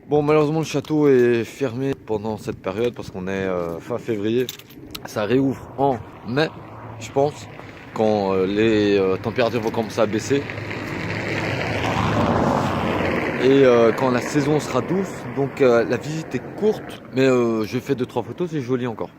Bon, malheureusement, le château est fermé pendant cette période parce qu'on est fin février. Ça réouvre en mai, je pense, quand les températures vont commencer à baisser. Et quand la saison sera douce, donc la visite est courte, mais j'ai fait 2-3 photos, c'est joli encore.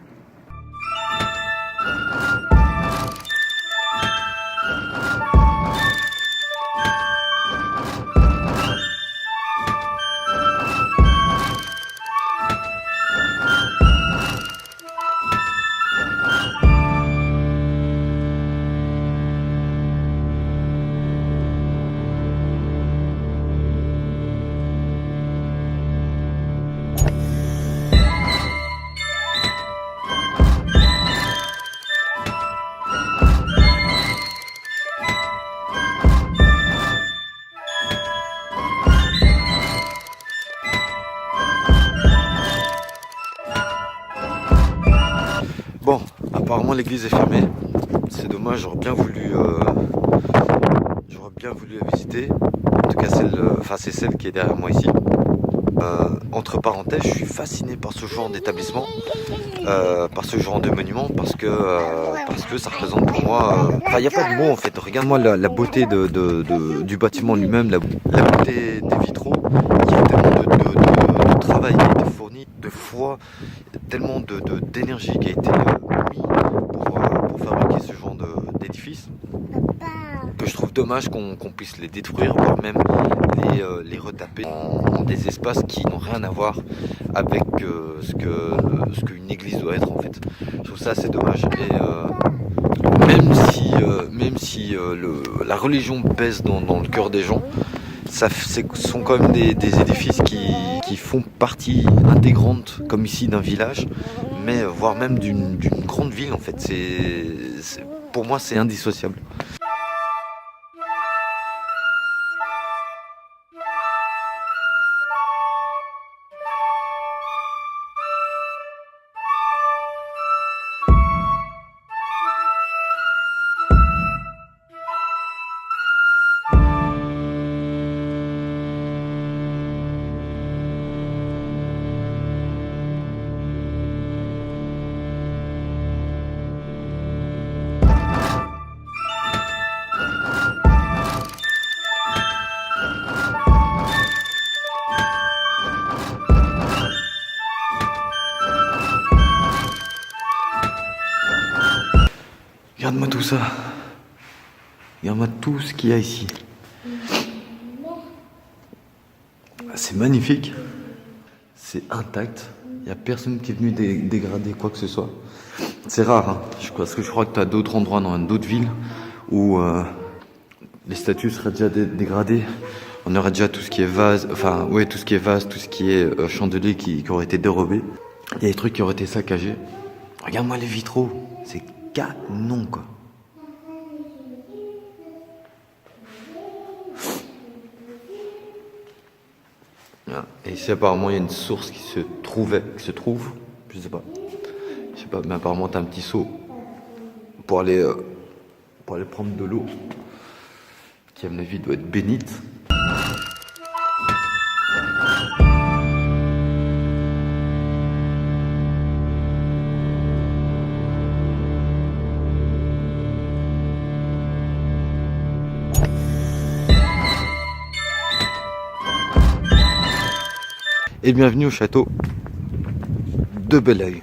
Bon, apparemment l'église est fermée. C'est dommage, j'aurais bien voulu la visiter. En tout cas, c'est celle qui est derrière moi ici. Entre parenthèses, je suis fasciné par ce genre d'établissement, par ce genre de monument, parce que ça représente pour moi. Il n'y a pas de mots en fait. Regarde-moi la beauté du bâtiment lui-même, la beauté des vitraux. Il y a tellement de travail qui a été fourni, de foi, tellement d'énergie qui a été mis pour fabriquer ce genre d'édifice, que je trouve dommage qu'on puisse les détruire, voire même les retaper en des espaces qui n'ont rien à voir avec ce qu'une église doit être en fait. Je trouve ça assez dommage. Et même si la religion pèse dans le cœur des gens, ce sont quand même des édifices qui font partie intégrante, comme ici, d'un village, mais voire même d'une grande ville en fait. Pour moi, c'est indissociable. Regarde-moi tout ça. Regarde-moi tout ce qu'il y a ici. C'est magnifique. C'est intact. Il n'y a personne qui est venu dégrader quoi que ce soit. C'est rare, hein, parce que je crois que tu as d'autres endroits dans d'autres villes où les statues seraient déjà dégradées. On aurait déjà tout ce qui est vase, tout ce qui est vase, tout ce qui est chandelier qui aurait été dérobé. Il y a des trucs qui auraient été saccagés. Regarde-moi les vitraux. C'est canon quoi. Et ici apparemment il y a une source qui se trouve, je sais pas, mais apparemment t'as un petit seau pour aller prendre de l'eau, qui à mon avis doit être bénite. Et bienvenue au château de Belleuil.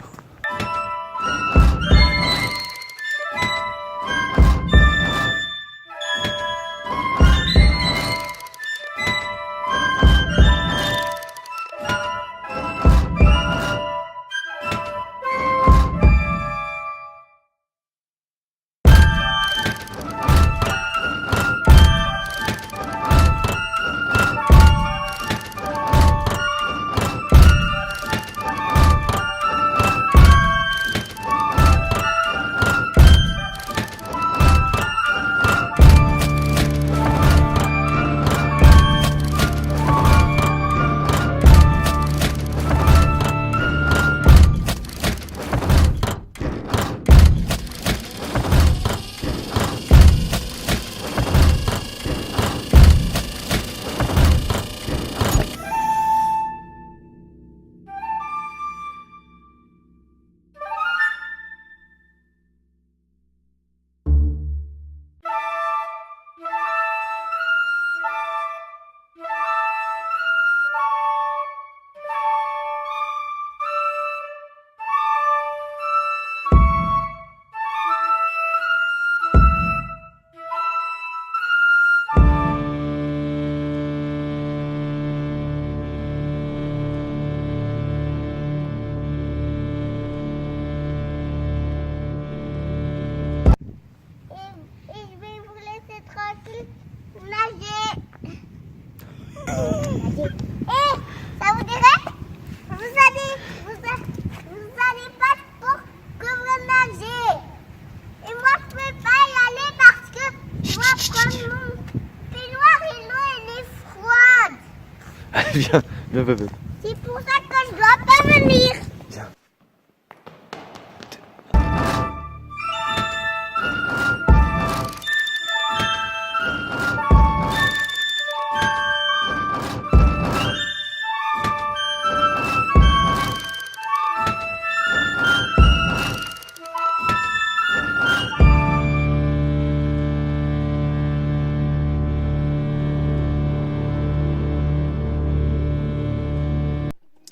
Viens, bébé. C'est pour ça que je dois pas venir. Viens.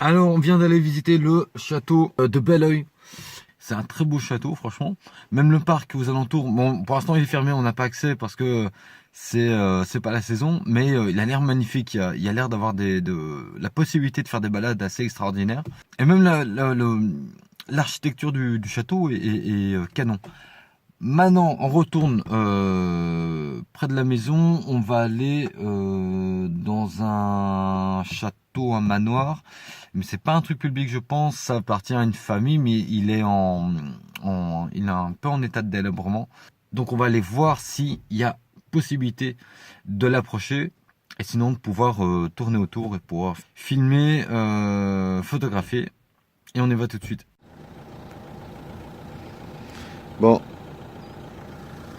Alors, on vient d'aller visiter le château de Belleuil. C'est un très beau château, franchement. Même le parc aux alentours, bon, pour l'instant il est fermé, on n'a pas accès parce que c'est pas la saison, mais il a l'air magnifique. Il y a l'air d'avoir la possibilité de faire des balades assez extraordinaires. Et même l'architecture du château est canon. Maintenant, on retourne près de la maison. On va aller dans un château, un manoir. Mais c'est pas un truc public, je pense. Ça appartient à une famille, mais il est il est un peu en état de délabrement. Donc, on va aller voir s'il y a possibilité de l'approcher. Et sinon, de pouvoir tourner autour et pouvoir filmer, photographier. Et on y va tout de suite. Bon.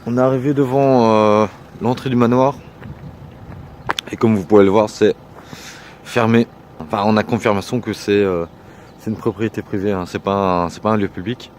On est arrivé devant l'entrée du manoir et comme vous pouvez le voir, c'est fermé. Enfin, on a confirmation que c'est une propriété privée, hein. C'est pas un lieu public.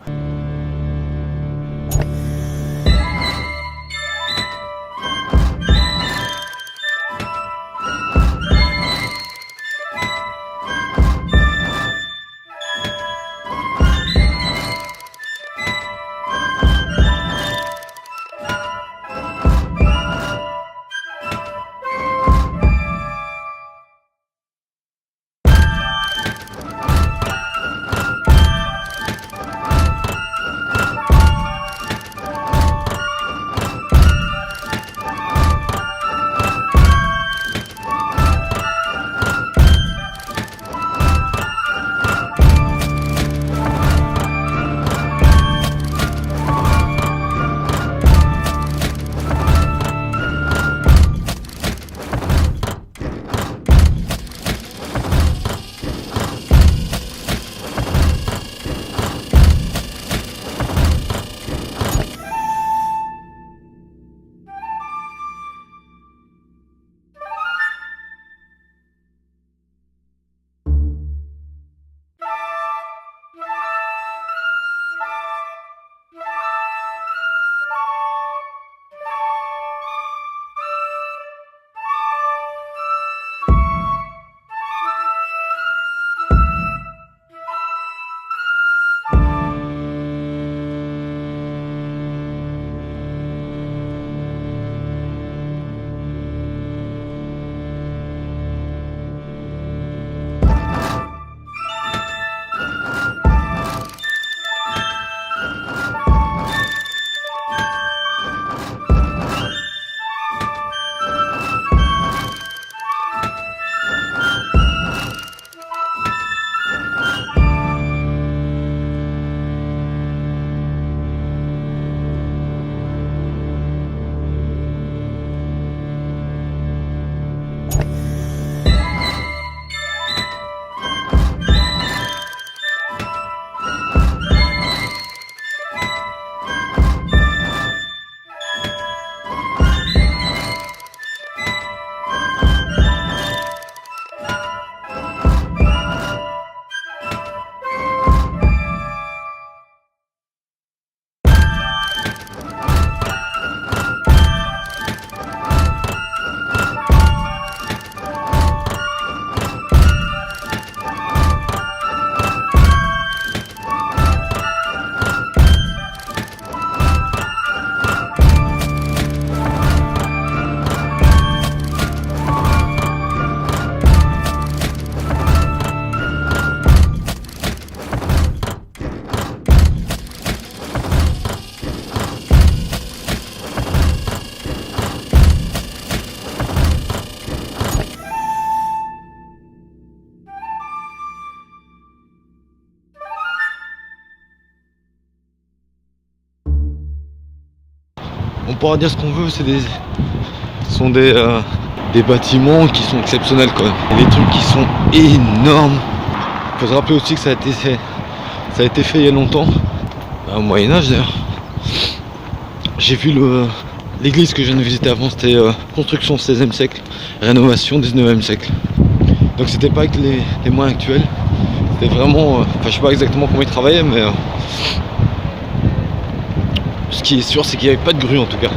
On pourra dire ce qu'on veut, ce sont des des bâtiments qui sont exceptionnels quand même. Et des trucs qui sont énormes. Il faut se rappeler aussi que ça a été fait il y a longtemps, au Moyen-Âge d'ailleurs. J'ai vu l'église que je viens de visiter avant, c'était construction 16e siècle, rénovation 19e siècle. Donc c'était pas avec les moyens actuels. C'était vraiment, je sais pas exactement comment ils travaillaient, mais ce qui est sûr c'est qu'il n'y avait pas de grue en tout cas.